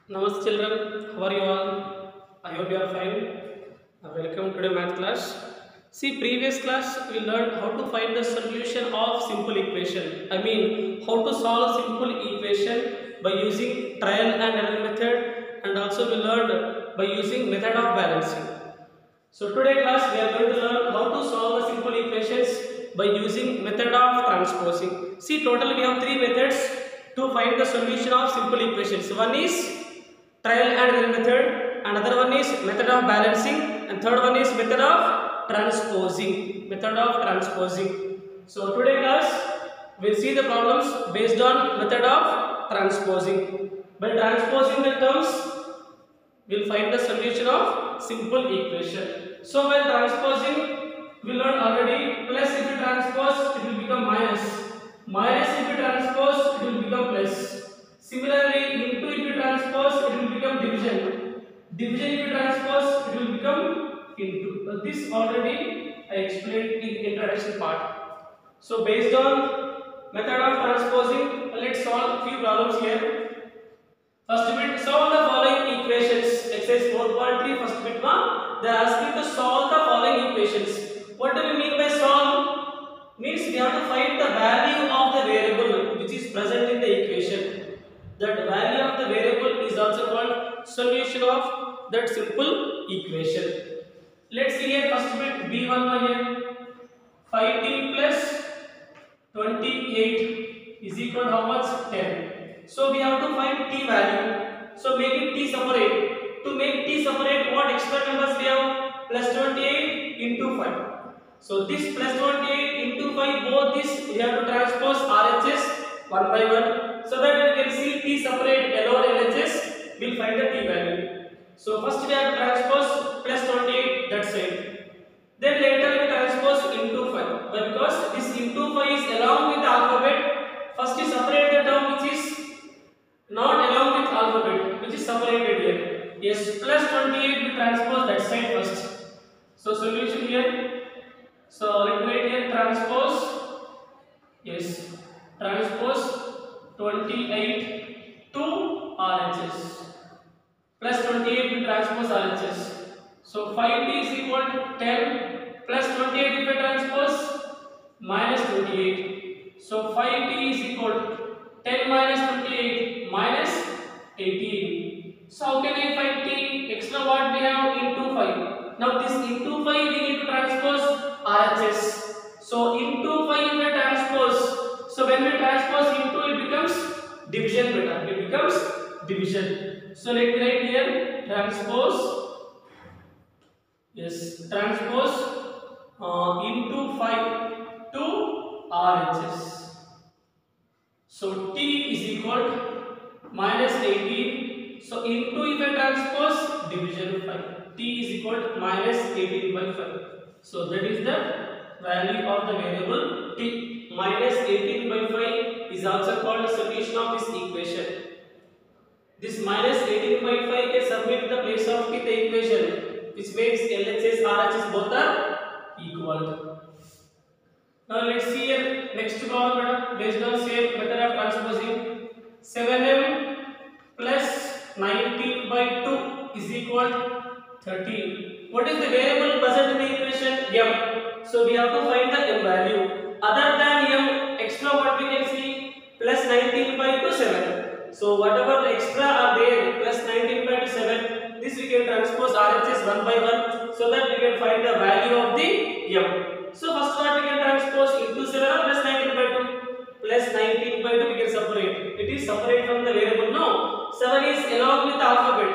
Namaste children, how are you all? I hope you are fine. Welcome to the math class. See, previous class we learned how to find the solution of simple equation. I mean how to solve simple equation by using trial and error method, and also we learned by using method of balancing. So today class we are going to learn how to solve the simple equations by using method of transposing. See, total we have three methods to find the solution of simple equations. One is trial and error method, another one is method of balancing, and third one is method of transposing. So today class we'll see the problems based on method of transposing. By transposing the terms, we'll find the solution of simple equation. So when transposing, we learned already, plus if you transpose, it will become minus. Minus if you transpose, it will become plus. Similarly, into if you transpose, it will become division. Division if you transpose, it will become into. This already I explained in the introduction part. So based on method of transposing, let's solve a few problems here. First bit, solve the following equations. Exercise 4.3, first bit one. They are asking to solve the following equations. What do we mean by solve? Means we have to find the value of the variable which is present in the equation. That value of the variable is also called solution of that simple equation. Let's see here first bit B1 here. 5t plus 28 is equal to how much? 10. So we have to find t value. So make it t separate. To make t separate, what extra numbers we have? Plus 28 into 5. So this plus 28 into 5, both this we have to transpose RHS one by one. So that we can see t separate alone LHS, we'll find the t value. So first we have to transpose plus 28 that side. Then later we transpose into 5. But because this into 5 is along with the alphabet, first you separate the term which is not along with alphabet, which is separated here. Yes, plus 28 we transpose that side first. So solution here. So let me write here transpose. Yes, transpose 28 to RHS. Plus 28 we transpose RHS. So 5t is equal to 10 plus 28 if I transpose minus 28. So 5t is equal to 10 minus 28 minus 18. So how can I find t? Extra what we have into 5. Now this into 5 we need to transpose RHS. So into 5 we transpose. So when we transpose into, it becomes division beta. It becomes division. So let me write here transpose. Yes, transpose into 5 to RHS. So t is equal to minus 18. So into if I transpose division 5. T is equal to minus 18 by 5. So that is the value of the variable t. Minus 18 by 5 is also called the solution of this equation. This minus 18 by 5 can submit in the place of t the equation, which makes LHS, RHS both are equal. Now let's see here next problem based on same method of transposing. 7m plus 19 by 2 is equal to 13. What is the variable present in the equation? M. So we have to find the m value. Other than m, extra what we can see? Plus 19 by 2, 7. So whatever the extra are there, plus 19 by 2, 7, this we can transpose RHS one by one, so that we can find the value of the m. So first what we can transpose into 7 or plus 19 by 2? Plus 19 by 2 we can separate. It is separate from the variable. No, 7 is along with the alphabet.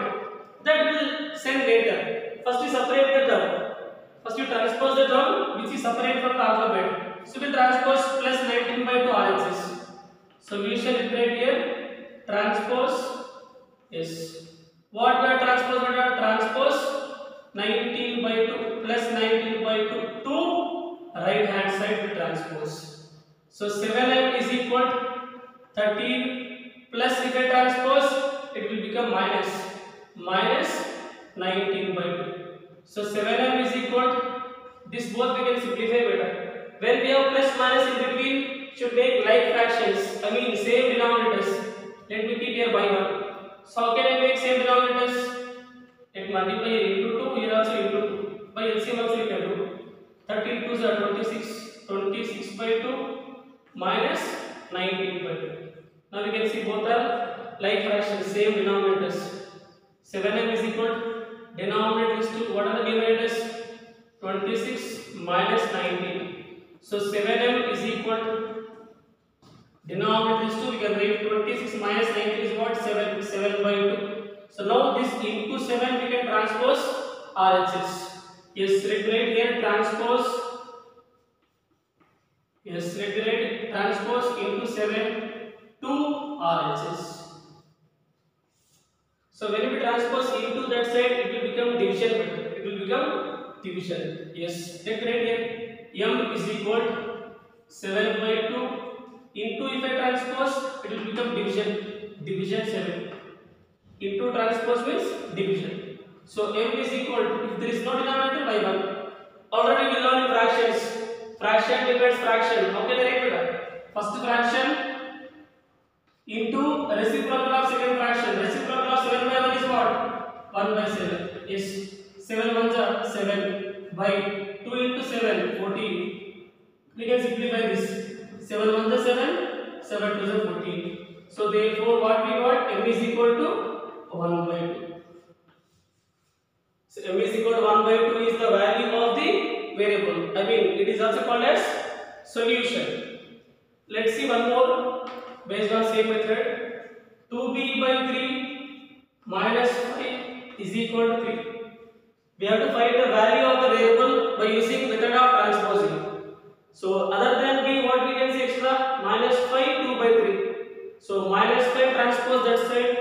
That will send later. First you separate the term. First you transpose the term which is separate from the alphabet. So we transpose plus 19 by 2 RHS. Solution is right here. Transpose. Yes. What we are transpose? We are transpose 19 by 2 plus 19 by 2 to right hand side we transpose. So 7m is equal to 13 plus if I transpose, it will become minus 19 by 2. So 7m is equal to this, both we can simplify better. When we have plus minus in between, should make like fractions. I mean same denominators. Let me keep here by 1. So how can I make same denominators? Let multiply here into 2, here also into 2. By LCM also you can do. 13 2s are 26. 26 by 2 minus 19 by 2. Now we can see both are like fractions, same denominators. 7m is equal to denominator is 2. What are the numerators? 26 minus 19. So 7m is equal to denominator is 2. We can write 26 minus 19 is what? 7. 7 by 2. So now this into 7 we can transpose RHS. Yes, let me write here transpose. Yes, let me write transpose into 7 to RHS. So when we transpose into that side, it will become division method. It will become division. Yes, let me write here m is equal to 7 by 2 into, if I transpose, it will become division. Division 7 into transpose means division. So m is equal to, if there is no denominator, by 1. Already we learned in fractions. Fraction divides fraction. How can I write that? First fraction into reciprocal of second fraction. Reciprocal of 7 by 1 is what? 1 by 7. Yes. 7 ones are 7 by 2 into 7, 14. We can simplify this. 7 ones are 7, 7 twos are 14. So therefore what we got? M is equal to 1 by 2. So m is equal to 1 by 2 is the value of the variable. I mean, it is also called as solution. Let's see one more based on same method. 2b by 3 minus 5 is equal to 3. We have to find the value of the variable by using method of transposing. So other than b, what we can see extra? Minus 5 2 by 3. So minus 5 transpose that side,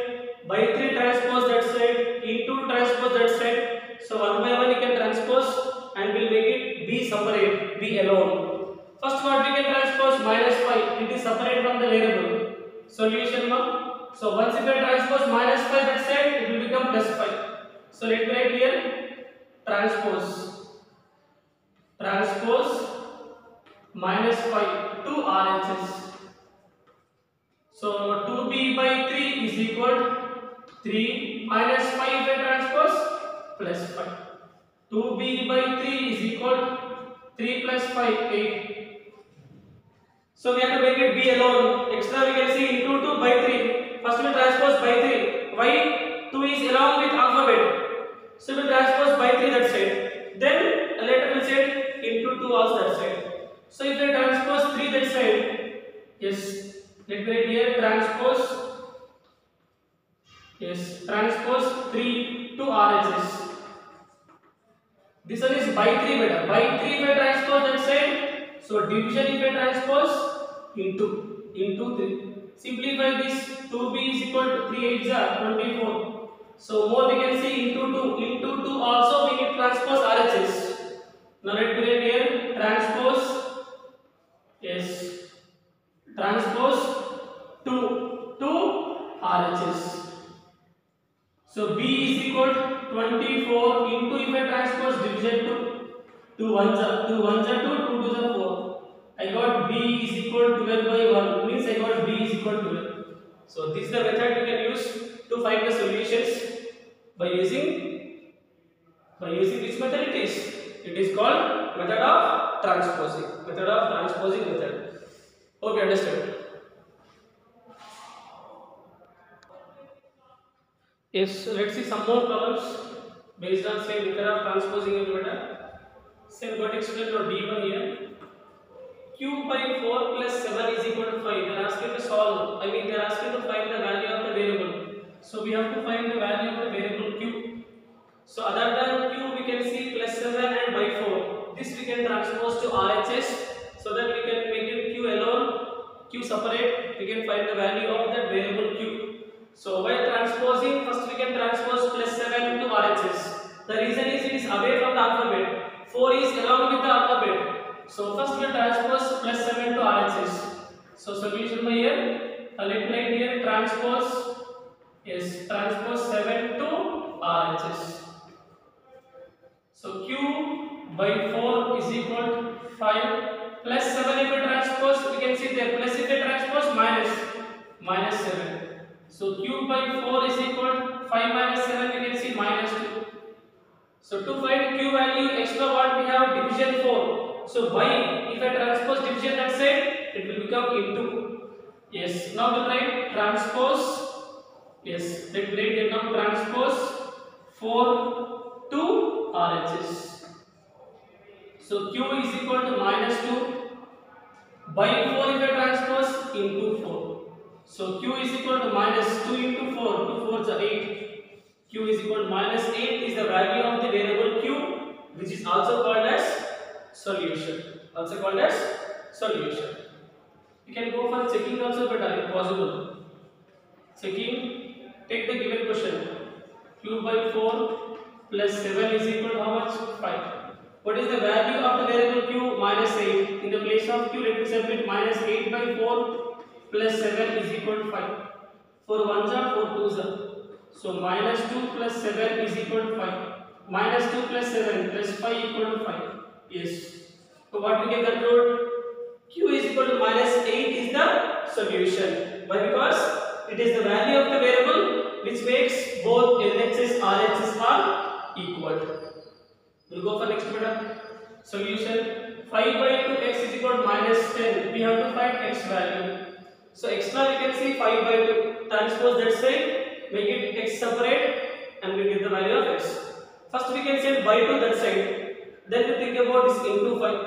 by 3 transpose that side, into transpose that side. So 1 by 1 you can transpose and we'll make it b separate, b alone. First what we can transpose? Minus 5, it is separate from the variable. Solution 1. So once if I transpose minus 5 that side, it will become plus 5. So let me write here transpose. Transpose minus 5 to RHS. So 2b by 3 is equal to 3 minus 5 by transpose plus 5. 2b by 3 is equal to 3 plus 5, 8. So we have to make it b alone. Extra we can see into 2 by 3. First we transpose by 3. Why? 2 is along with alphabet. So we transpose by 3 that side. Then later we said into 2 also that side. So if I transpose 3 that side, yes, let me write here transpose. Yes, transpose 3 to RHS. This one is by 3 beta. By 3 if I transpose that side. So division if I transpose into 3. Simplify this. 2b is equal to 3 8s are 24. So more we can see into 2. Into 2 also we need transpose RHS. Now let me write here transpose. Yes, transpose 2 to RHS. So b is equal to 24 into, if I transpose division 2 1s are 2 1s are 2, 2 2s are 4. I got b is equal to 12 by 1, means I got b is equal to 12. So this is the method we can use to find the solutions by using which method it is? It is called method of transposing. Method of transposing method. Hope you understand. Yes, let's see some more problems based on same method of transposing and method. Same got explained on D1 here. Q by 4 plus 7 is equal to 5. They are asking to solve. I mean, they are asking to find the value of the variable. So we have to find the value of the variable Q. So other than Q, we can see plus 7 and by 4. This we can transpose to RHS so that we can make it Q alone, Q separate. We can find the value of that variable Q. So while transposing, first we can transpose plus 7 to RHS. The reason is it is away from the alphabet. 4 is along with the alphabet. So first we transpose plus 7 to RHS. So solution by here, let me write here transpose. Yes, transpose 7 to RHS. So Q by 4 is equal to 5 plus 7 if we transpose, we can see there plus if we transpose minus 7. So cube by 4 is equal to 5 minus 7, we can see minus 2. So to find q value, extra what we have, division 4. So by, if I transpose division that side, it will become into. Yes, now we'll write transpose. Yes, let's write here now transpose 4 to RHS. So q is equal to minus 2 by 4 if I transpose into 4. So q is equal to minus 2 into 4, 2 4s are 8. Q is equal to minus 8 is the value of the variable q, which is also called as solution. Also called as solution. You can go for checking also better if possible. Checking, take the given question. Q by 4 plus 7 is equal to how much? 5. What is the value of the variable q? Minus 8. In the place of q, let me substitute minus 8 by 4 plus 7 is equal to 5. 4 1s are 4 2s are. So minus 2 plus 7 is equal to 5. Minus 2 plus 7 plus 5 equal to 5. Yes. So what we can conclude? Q is equal to minus 8 is the solution. Why? Because it is the value of the variable which makes both LHS RHS are equal. We'll go for next method. Solution 5 by 2 x is equal to minus 10. We have to find x value. So extra we can see 5 by 2. Transpose that side, make it x separate, and we get the value of x. First we can send by 2 that side. Then we think about this into 5.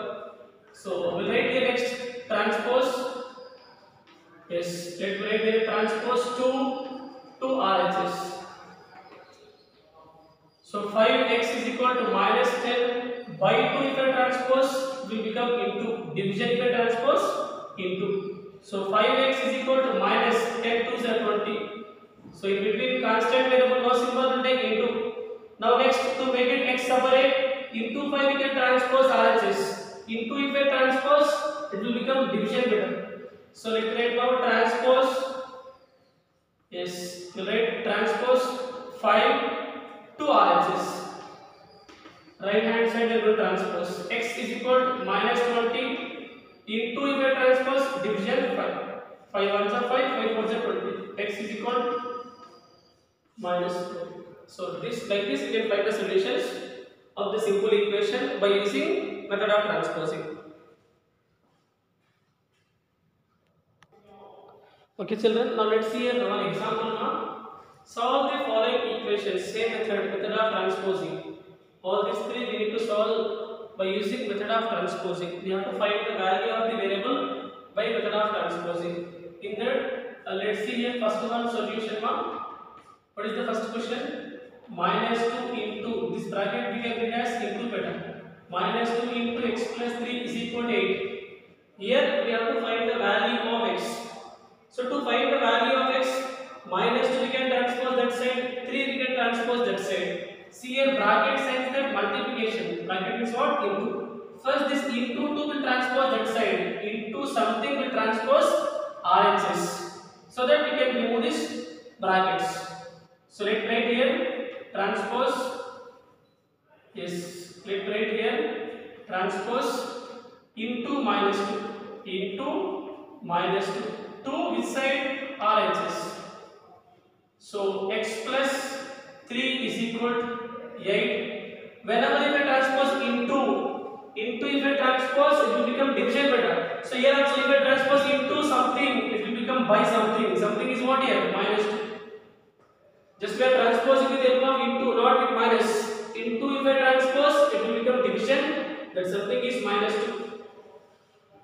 So we'll write here next transpose. Yes, let's write here transpose 2 to RHS. So 5x is equal to minus 10 by 2 if I transpose will become into. Division if I transpose into. So 5x is equal to minus 10 to 20. So in between constant variable no symbol will take into. Now next to make it x separate, into 5 we can transpose RHS. Into if I transpose, it will become division better. So let's write now transpose. Yes, we'll write transpose 5 to RHS. Right hand side we will transpose. X is equal to minus 20 into if I transpose division 5. 5 1s are 5, 5 4s are 20. X is equal to minus 20. So this like this we can find the solutions of the simple equation by using method of transposing. Okay children, now let's see here one example now. Solve the following equations, same method of transposing. All these three we need to solve by using method of transposing. We have to find the value of the variable by method of transposing. In that, let's see here first one solution one. What is the first question? Minus 2 into, this bracket we can bring as into better. Minus 2 into x plus 3 is equal to 8. Here we have to find the value of x. So to find the value of x, minus 2 we can transpose that side, 3 we can transpose that side. See here bracket signs that multiplication. Bracket means what? Into. First this into 2 will transpose that side. Into something will transpose RHS. So that we can remove this brackets. So let's write here transpose. Yes, let's write here transpose into minus 2. Into minus 2. 2 which side? RHS. So x plus 3 is equal to 8. Whenever if I transpose into if I transpose, it will become division better. So here also if I transpose into something, it will become by something. Something is what here? Minus 2. Just we are transposing with the help of into, not with minus. Into if I transpose, it will become division. That something is minus 2.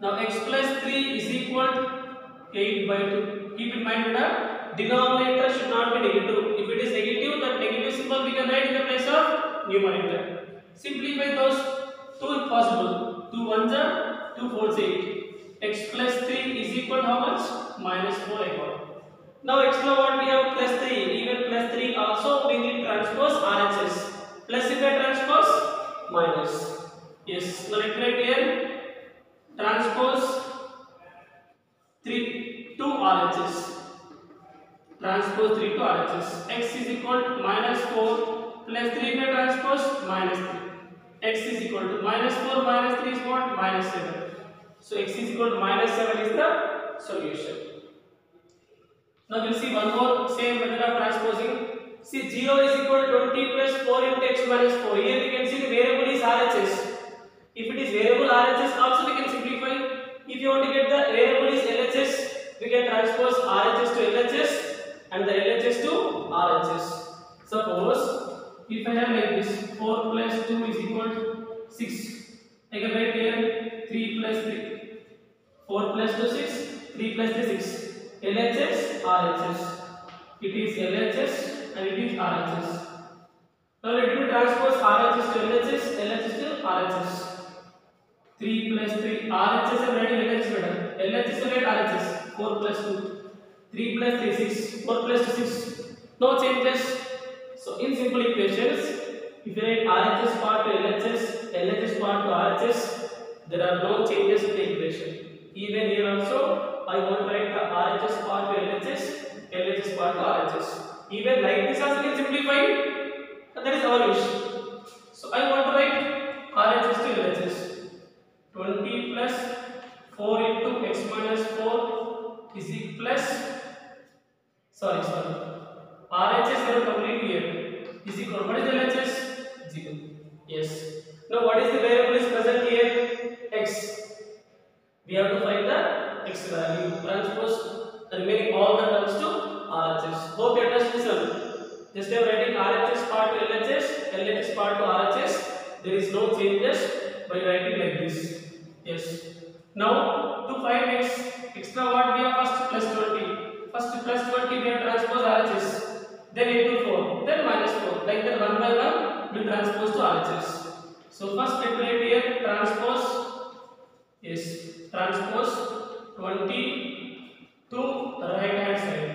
Now x plus 3 is equal to 8 by 2. Keep in mind that denominator should not be negative. If it is negative, that negative symbol we can write in the place of numerator. Simplify those 2 if possible. 2 1s are 2 4s 8. X plus 3 is equal to how much? Minus 4 I got. Now extra what we have plus 3. Even plus 3 also we need transpose RHS. Plus if I transpose minus. Yes. Now let's write here transpose 3 to RHS. Transpose 3 to RHS. X is equal to minus 4 plus 3 if I transpose minus 3. X is equal to minus 4 minus 3 is what? Minus 7. So x is equal to minus 7 is the solution. Now we'll see one more same method of transposing. See 0 is equal to 20 plus 4 into x minus 4. Here we can see the variable is RHS. If it is variable RHS, also we can simplify. If you want to get the variable is LHS, we can transpose RHS to LHS and the LHS to RHS. Suppose if I have like this 4 plus 2 is equal to 6. I can write here 3 plus 3. 4 plus 2 6. 3 plus 3 6. LHS, RHS. It is LHS and it is RHS. Now let me transpose RHS to LHS, LHS to RHS. 3 plus 3, RHS and writing LHS better. LHS and write RHS. 4 plus 2, 3 plus 3 6. 4 plus 2 6. No changes. So in simple equations, if you write RHS part to LHS, LHS part to RHS, there are no changes in the equation. Even here also, I want to write the RHS part to LHS, LHS part to RHS. Even like this also can simplify. That is our wish. So I want to write RHS to LHS. 20 plus 4 into x minus 4 is equal plus. Sorry. RHS will complete here. Is equal. What is LHS? 0. Yes. Now what is the variable is present here? X. We have to find the x value. Transpose remaining all the terms to RHS. Hope you understand this one. Just I am writing RHS part to LHS, LHS part to RHS. There is no changes by writing like this. Yes. Now to find x, extra what we have first plus 20. First plus 20 we have transpose RHS. Then into 4. Then minus 4. Like that one by one we transpose to RHS. So first calculate here transpose. Yes. Transpose 20 to right hand side.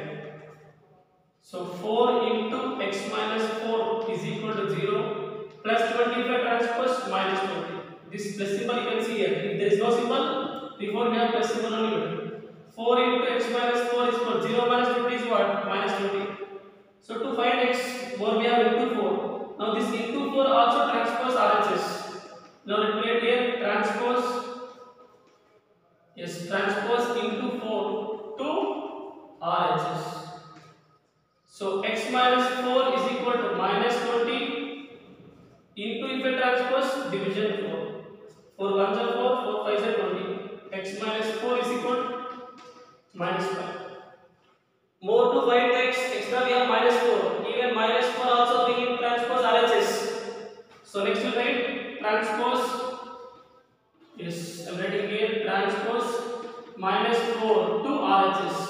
So 4 into x minus 4 is equal to 0 plus 25 transpose minus 20. This plus symbol you can see here. If there is no symbol, before we have plus symbol only. 4 into x minus 4 is equal to 0 minus 20 is what? Minus 20. So to find x, more we have into 4. Now this into 4 also transpose RHS. Now let me write here transpose. Yes, transpose into 4 to RHS. So x minus 4 is equal to minus 20 into if I transpose division 4. 4 1s are 4, 4 5s are 20. X minus 4 is equal to minus 5. More to find x, extra we have minus 4. Even minus 4 also we can transpose RHS. So next we write transpose. Yes, I am writing here transpose minus 4 to RHS.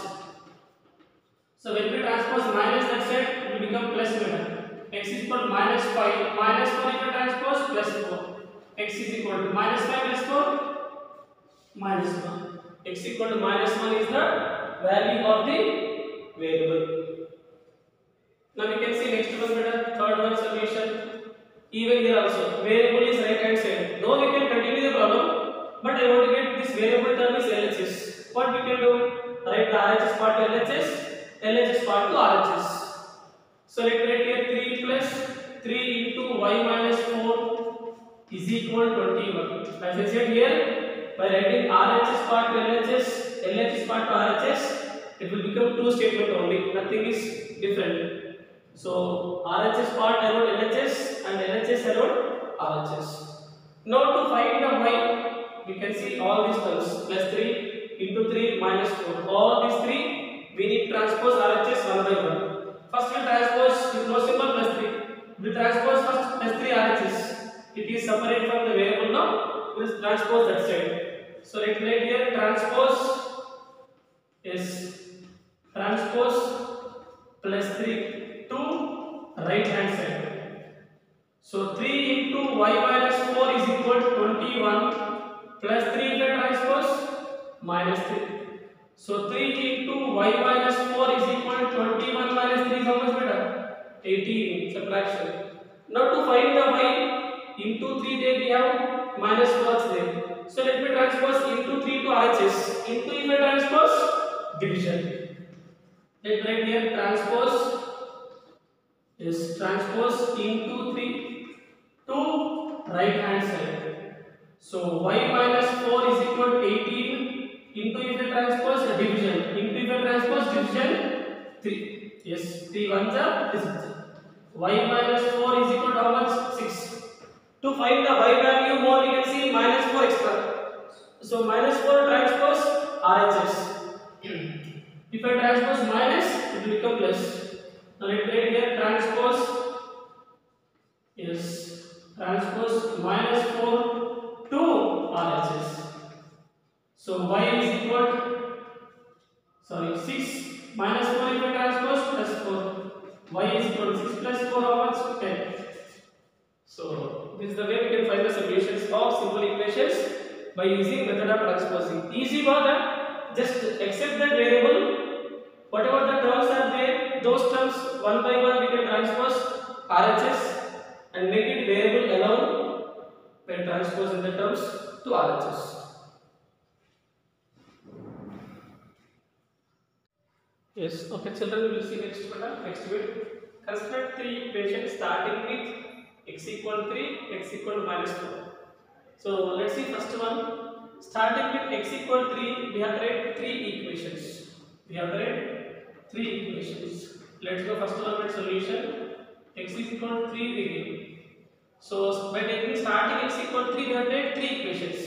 So when we transpose minus that side, it will become plus better. X is equal to minus 5. Minus 4 if I transpose plus 4. X is equal to minus 5 plus 4 minus 1. X equal to minus 1 is the value of the variable. Now we can see next one better. Third one solution. Even here also variable is right hand side. Though we can continue the problem, but I want to get this variable term is LHS. What we can do? Write the RHS part to LHS, LHS part to RHS. So let me write here 3 plus 3 into y minus 4 is equal to 21. As I said here, by writing RHS part to LHS, LHS part to RHS, it will become two statement only. Nothing is different. So RHS part I wrote LHS and LHS I wrote RHS. Now to find the y, we can see all these terms plus 3 into 3 minus 4. All these 3 we need transpose RHS one by one. First we transpose is no symbol plus 3. We transpose first plus 3 RHS. It is separate from the variable now. We will transpose that side. So let me write here transpose. Yes, transpose plus 3 to right hand side. So 3 into y minus 4 is equal to 21 plus 3 into transpose minus 3. So 3 into y minus 4 is equal to 21 minus 3 is how much better? 18 subtraction. Now to find the y, into 3 there we have minus 4 there. So let me transpose into 3 to RHS. Into if I transpose division. Let me write here transpose. Yes, transpose into 3 to right hand side. So y minus 4 is equal to 18 into if I transpose division. Into if I transpose division, 3. Yes, 3 ones are this is y minus 4 is equal to how much? 6. To find the y value more, we can see minus 4 extra. So minus 4 transpose RHS. If I transpose minus, it will become plus. Now let me write here transpose. Yes, transpose minus 4 to RHS. So y is equal to 6 minus 4 if I transpose plus 4. Y is equal to 6 plus 4 how much? 10. So this is the way we can find the solutions of simple equations by using method of transposing. Easy that just accept that variable, whatever the terms are there, those terms one by one we can transpose RHS and make it variable alone when transposing the terms to RHS. Yes, okay children, we will see next bit. Construct three equations starting with x equal 3, x equal minus 4. So let's see first one. Starting with x equal 3, we have tried three equations. Let's go first one with solution. X is equal to 3 we give. So by taking starting x equal 3, we have tried three equations.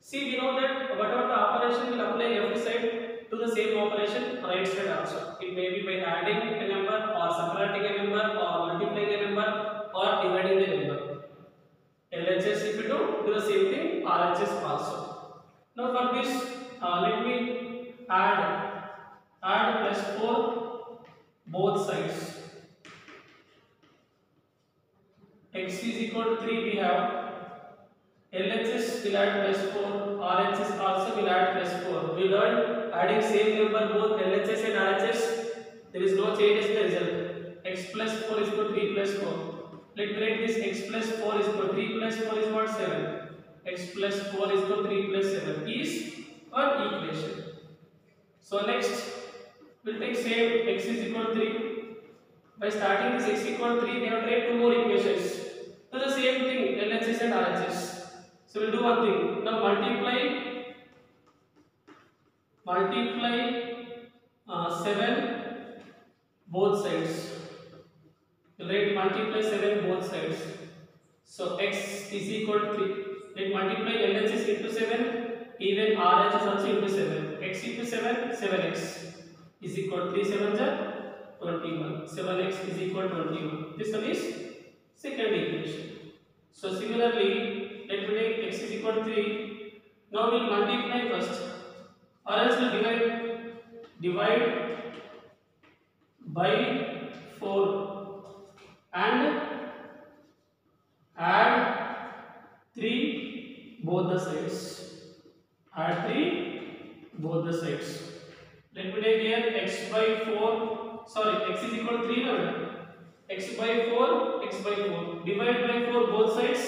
See, we know that whatever the operation will apply left side to the same operation right side also. It may be by adding a number or subtracting a number or multiplying a number or dividing the number. LHS if you do the same thing, RHS also. Now for this, let me add plus 4 both sides. X is equal to 3 we have. LHS will add plus 4, RHS also will add plus 4. We learned adding same number both LHS and RHS, there is no change in the result. X plus 4 is equal to 3 plus 4. Let me write this x plus 4 is equal to 3 plus 4 is what? 7. X plus 4 is equal to 3 plus 7 is one equation. So next, we'll take same x is equal to 3. By starting this x equal to 3, we have tried two more equations. Do the same thing, LHS and RHS. So we'll do one thing. Now multiply 7 both sides. We'll write multiply 7 both sides. So x is equal to 3. Let multiply LHS into 7, even RHS also into 7. X into 7, 7x is equal to 3 7s are 21. 7x is equal to 21. This one is second equation. So similarly, let me take x is equal to 3. Now we'll multiply first, or else we'll divide by 4 and add 3 both the sides. Let me take here x by 4. Sorry, x is equal to 3 now. X by 4. Divide by 4 both sides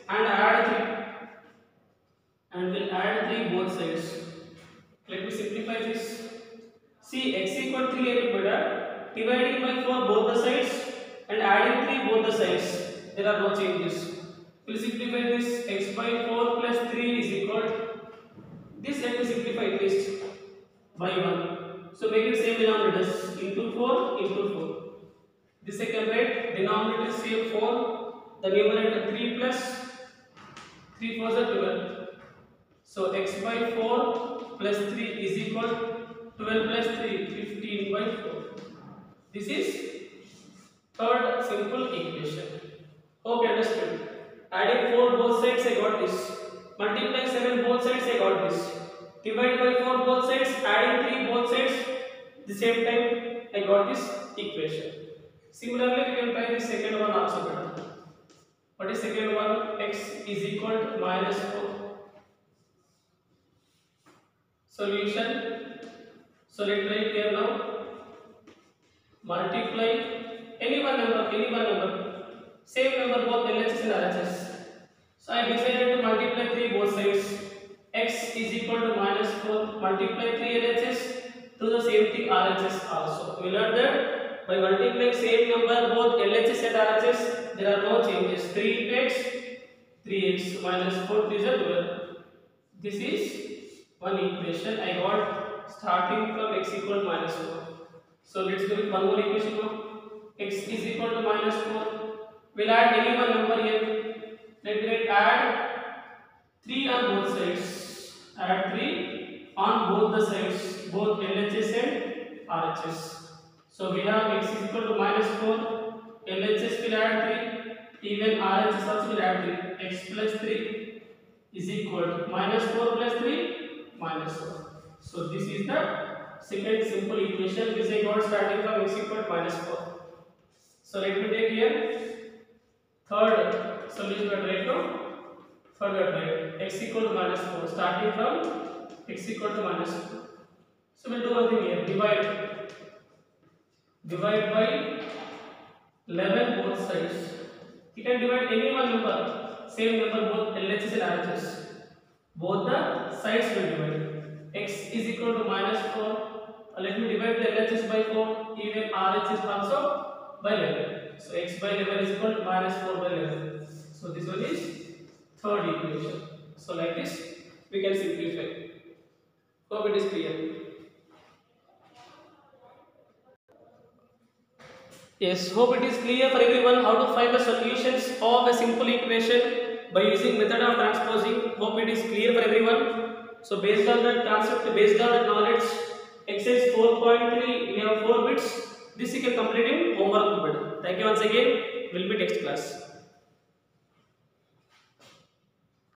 and add 3. And we'll add 3 both sides. Let me simplify this. See, x equal to 3 everybody. Dividing by 4 both the sides and adding 3 both the sides. There are no changes. We'll simplify this. X by 4 plus 3 is equal to this. Let me simplify at least by 1. So make it same denominators into 4 into 4. This I can write denominator is same 4. The numerator 3 plus 3 4s are 12. So x by 4 plus 3 is equal to 12 plus 3, 15 by 4. This is third simple equation. Hope you understood. Adding 4 both sides, I got this. Multiply 7 both sides, I got this. Divide by 4 both sides, adding 3 both sides, the same time I got this equation. Similarly, we can try the second one also. What is second one? X is equal to minus 4. Solution. So let me write here now. Multiply any one number. Same number both LHS and RHS. So I decided to multiply 3 both sides. X is equal to minus 4. Multiply 3 LHS to the same thing RHS also. We learned that by multiplying same number both LHS and RHS, there are no changes. 3 into x, 3x minus 4 is 12. This is one equation I got starting from x equal to minus 4. So let's do with one more equation now. X is equal to minus 4. We'll add any one number here. Let me add 3 on both sides. Add 3 on both the sides, both LHS and RHS. So we have x is equal to minus 4. LHS will add 3. Even RHS also will add 3. X plus 3 is equal to minus 4 plus 3 minus 4. So this is the second simple equation which I got starting from x equal to minus 4. So let me take here third solution right now. Forget right. X equal to minus 4 starting from x equal to minus 4. So we'll do one thing here. Divide by 11 both sides. You can divide any one number. Same number both LHS and RHS. Both the sides will divide. X is equal to minus 4. Let me divide the LHS by 4. Even RHS also by 11. So x by 11 is equal to minus 4 by 11. So this one is third equation. So like this we can simplify. Hope it is clear. Yes, hope it is clear for everyone how to find the solutions of a simple equation by using method of transposing. Hope it is clear for everyone. So based on that concept, based on that knowledge, exercise 4.3 we have 4 bits. This you can complete in homework method. Thank you once again. We'll meet next class.